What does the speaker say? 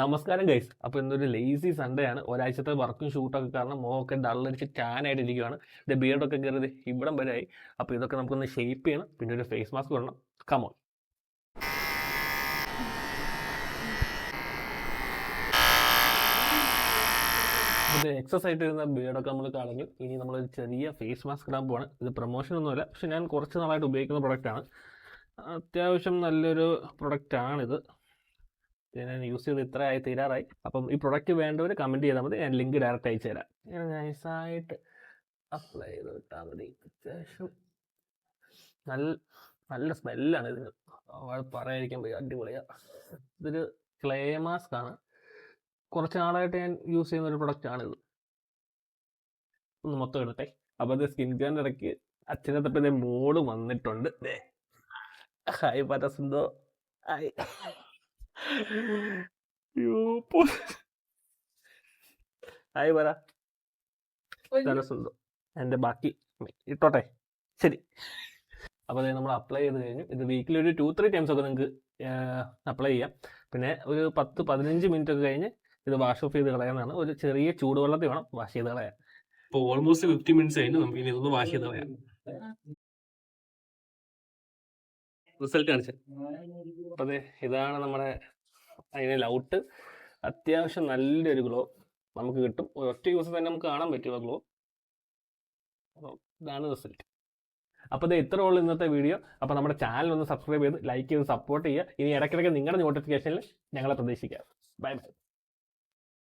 നമസ്കാരം ഗൈസ്. അപ്പോൾ ഇന്നൊരു ലേസി സൺഡേ ആണ്. ഒരാഴ്ചത്തെ വർക്കും ഷൂട്ടൊക്കെ കാരണം മുഖമൊക്കെ ഡള്ളടിച്ച് ടാനായിട്ട് ഇരിക്കുകയാണ്. ഇത് ബിയർഡൊക്കെ കയറിയത് ഇവിടം വരെ ആയി. അപ്പോൾ ഇതൊക്കെ നമുക്കൊന്ന് ഷേപ്പ് ചെയ്യണം. പിന്നെ ഒരു ഫേസ് മാസ്ക് വേണം. കമോൺ. ഇത് എക്സസ് ആയിട്ട് ഇരുന്ന ബിയർഡൊക്കെ നമ്മൾ കളഞ്ഞു. ഇനി നമ്മളൊരു ചെറിയ ഫേസ് മാസ്ക് ഇടാൻ പോവാണ്. ഇത് പ്രൊമോഷനൊന്നുമല്ല, പക്ഷെ ഞാൻ കുറച്ച് നാളായിട്ട് ഉപയോഗിക്കുന്ന പ്രൊഡക്റ്റാണ്. അത്യാവശ്യം നല്ലൊരു പ്രൊഡക്റ്റാണിത്. ഞാൻ യൂസ് ചെയ്ത് ഇത്രയായി തീരാറായി. അപ്പം ഈ പ്രൊഡക്റ്റ് വേണ്ടവർ കമൻറ്റ് ചെയ്താൽ മതി, ഞാൻ ലിങ്ക് ഡയറക്റ്റ് അയച്ചു തരാം. ഇങ്ങനെ നൈസായിട്ട് അപ്ലൈ ചെയ്ത് വിട്ടാൽ മതി. അത്യാവശ്യം നല്ല സ്മെല്ലാണ് ഇതിന്, പറയാതിരിക്കാൻ പോയി. അടിപൊളിയാണ്. ഇതൊരു ക്ലേ മാസ്ക് ആണ്. കുറച്ച് നാളായിട്ട് ഞാൻ യൂസ് ചെയ്യുന്ന ഒരു പ്രൊഡക്റ്റാണിത്. ഒന്ന് മൊത്തം എടുത്തേ. അപ്പോൾ അത് സ്കിൻ കെയറിൻ്റെ ഇടയ്ക്ക് അച്ഛനെ തപ്പത്തെ മോഡ് വന്നിട്ടുണ്ട്. ഹായ് പരസുണ്ടോ? ഹായ്. ഹായ് പറ. തലസുണ്ടോ? എൻ്റെ ബാക്കി ഇട്ടോട്ടെ. ശരി. അപ്പോൾ അതായത് നമ്മൾ അപ്ലൈ ചെയ്ത് കഴിഞ്ഞു. ഇത് വീക്കിലി ഒരു 2-3 ടൈംസ് ഒക്കെ നിങ്ങൾക്ക് അപ്ലൈ ചെയ്യാം. പിന്നെ ഒരു 10-15 മിനിറ്റ് ഒക്കെ കഴിഞ്ഞ് ഇത് വാഷ് ഓഫ് ചെയ്ത് കളയാനാണ്. ഒരു ചെറിയ ചൂടുവെള്ളത്തിൽ വേണം വാഷ് ചെയ്ത് കളയാൻ. ഇപ്പോൾ ഓൾമോസ്റ്റ് 50 മിനിറ്റ്സ് കഴിഞ്ഞ് നമുക്ക് ഇനി ഇതൊന്ന് വാഷ് ചെയ്ത് കളയാം. റിസൾട്ട് കാണിച്ചത്. അപ്പോൾ അതെ, ഇതാണ് നമ്മുടെ അതിൻ്റെ ഔട്ട്. അത്യാവശ്യം നല്ലൊരു ഗ്ലോ നമുക്ക് കിട്ടും. ഒറ്റ യൂസ് തന്നെ നമുക്ക് കാണാൻ പറ്റും ആ ഗ്ലോ. അപ്പോൾ ഇതാണ് റിസൾട്ട്. അപ്പോൾ ഇത് ഇത്ര ഉള്ളൂ ഇന്നത്തെ വീഡിയോ. അപ്പോൾ നമ്മുടെ ചാനൽ ഒന്ന് സബ്സ്ക്രൈബ് ചെയ്ത് ലൈക്ക് ചെയ്ത് സപ്പോർട്ട് ചെയ്യുക. ഇനി ഇടയ്ക്കിടയ്ക്ക് നിങ്ങളുടെ നോട്ടിഫിക്കേഷനിൽ ഞങ്ങളെ പ്രതീക്ഷിക്കാം. Bye bye.